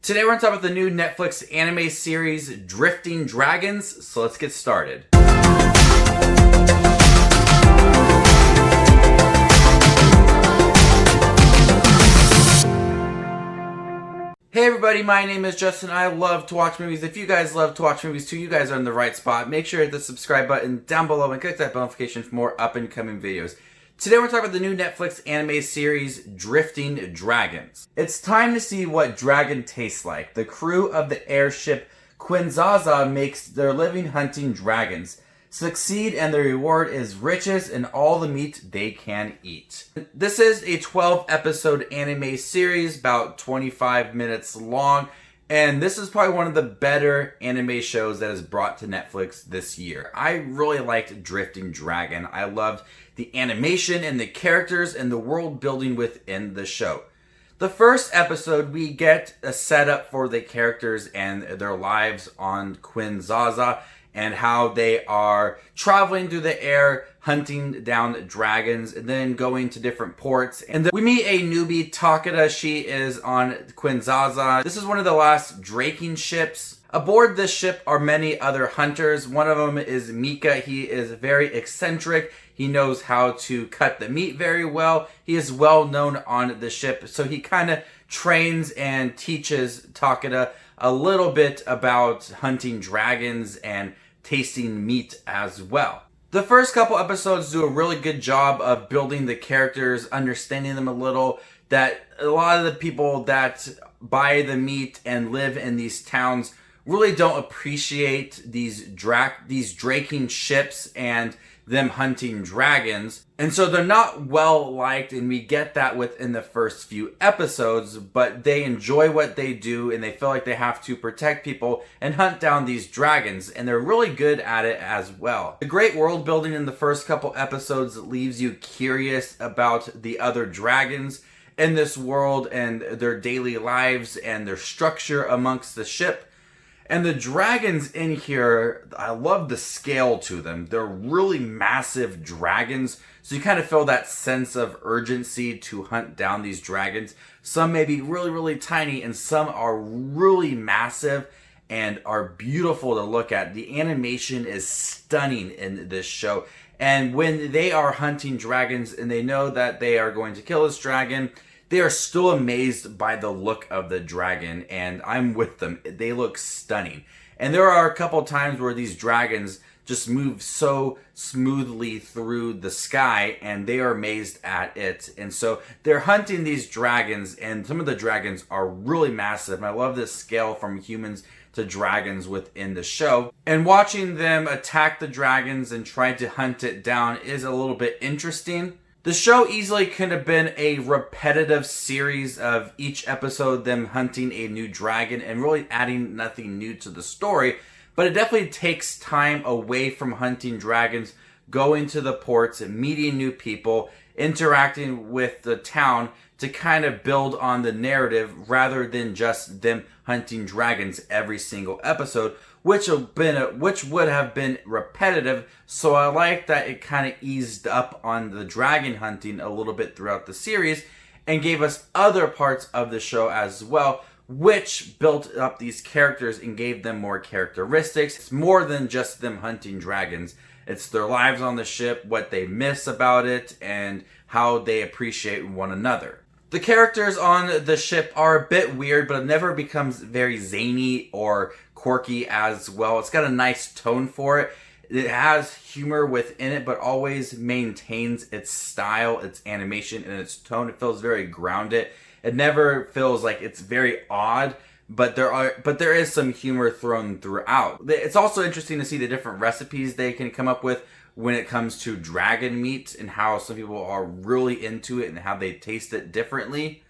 Today we're going to talk about the new Netflix anime series, Drifting Dragons, so let's get started. Hey everybody, my name is Justin. I love to watch movies. If you guys love to watch movies too, you guys are in the right spot. Make sure to hit the subscribe button down below and click that bell notification for more up and coming videos. Today we're talking about the new Netflix anime series, Drifting Dragons. It's time to see what dragon tastes like. The crew of the airship Quinzaza makes their living hunting dragons. Succeed and the reward is riches and all the meat they can eat. This is a 12-episode anime series, about 25 minutes long, and this is probably one of the better anime shows that is brought to Netflix this year. I really liked Drifting Dragon. I loved the animation and the characters and the world building within the show. The first episode, we get a setup for the characters and their lives on Quinzaza, and how they are traveling through the air, hunting down dragons, and then going to different ports. And then we meet a newbie, Takeda. She is on Quinzaza. This is one of the last draking ships. Aboard this ship are many other hunters. One of them is Mika. He is very eccentric. He knows how to cut the meat very well. He is well known on the ship, so he kind of trains and teaches Takeda a little bit about hunting dragons and tasting meat as well. The first couple episodes do a really good job of building the characters, understanding them a little, that a lot of the people that buy the meat and live in these towns really don't appreciate these draking ships and them hunting dragons. And so they're not well liked, and we get that within the first few episodes, but they enjoy what they do and they feel like they have to protect people and hunt down these dragons, and they're really good at it as well. The great world building in the first couple episodes leaves you curious about the other dragons in this world and their daily lives and their structure amongst the ship. And the dragons in here, I love the scale to them. They're really massive dragons, so you kind of feel that sense of urgency to hunt down these dragons. Some may be really, really tiny, and some are really massive and are beautiful to look at. The animation is stunning in this show. And when they are hunting dragons and they know that they are going to kill this dragon, they are still amazed by the look of the dragon, and I'm with them. They look stunning. And there are a couple times where these dragons just move so smoothly through the sky, and they are amazed at it. And so they're hunting these dragons, and some of the dragons are really massive. And I love this scale from humans to dragons within the show. And watching them attack the dragons and try to hunt it down is a little bit interesting. The show easily could have been a repetitive series of each episode them hunting a new dragon and really adding nothing new to the story, but it definitely takes time away from hunting dragons, going to the ports, meeting new people, interacting with the town to kind of build on the narrative rather than just them hunting dragons every single episode, which would have been repetitive. So I like that it kind of eased up on the dragon hunting a little bit throughout the series and gave us other parts of the show as well, which built up these characters and gave them more characteristics. It's more than just them hunting dragons. It's their lives on the ship, what they miss about it, and how they appreciate one another. The characters on the ship are a bit weird, but it never becomes very zany or quirky as well. It's got a nice tone for it. It has humor within it, but always maintains its style, its animation, and its tone. It feels very grounded. It never feels like it's very odd, but there is some humor thrown throughout. It's also interesting to see the different recipes they can come up with when it comes to dragon meat and how some people are really into it and how they taste it differently.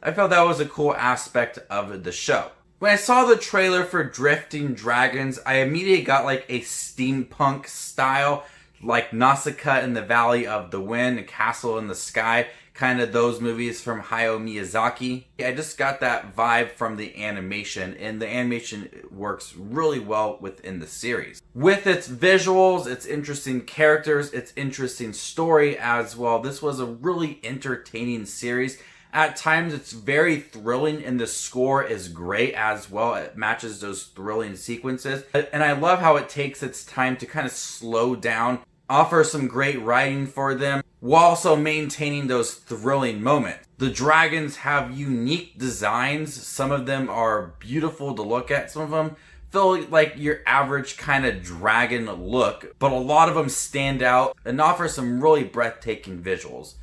I felt that was a cool aspect of the show. When I saw the trailer for Drifting Dragons, I immediately got like a steampunk style, like Nausicaa in the Valley of the Wind, Castle in the Sky, kind of those movies from Hayao Miyazaki. I just got that vibe from the animation, and the animation works really well within the series. With its visuals, its interesting characters, its interesting story as well, this was a really entertaining series. At times it's very thrilling and the score is great as well. It matches those thrilling sequences. And I love how it takes its time to kind of slow down, offer some great writing for them, while also maintaining those thrilling moments. The dragons have unique designs. Some of them are beautiful to look at. Some of them feel like your average kind of dragon look, but a lot of them stand out and offer some really breathtaking visuals.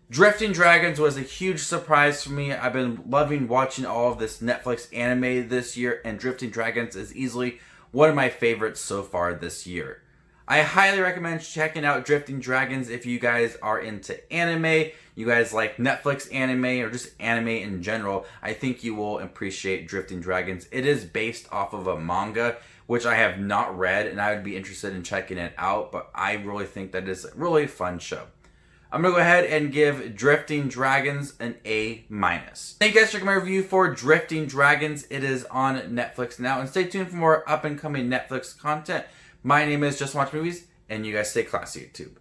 Drifting Dragons was a huge surprise for me. I've been loving watching all of this Netflix anime this year, and Drifting Dragons is easily one of my favorites so far this year. I highly recommend checking out Drifting Dragons if you guys are into anime, you guys like Netflix anime, or just anime in general. I think you will appreciate Drifting Dragons. It is based off of a manga, which I have not read, and I would be interested in checking it out, but I really think that is a really fun show. I'm going to go ahead and give Drifting Dragons an A-. Thank you guys for checking my review for Drifting Dragons. It is on Netflix now, and stay tuned for more up-and-coming Netflix content. My name is Just Watch Movies, and you guys stay classy, YouTube.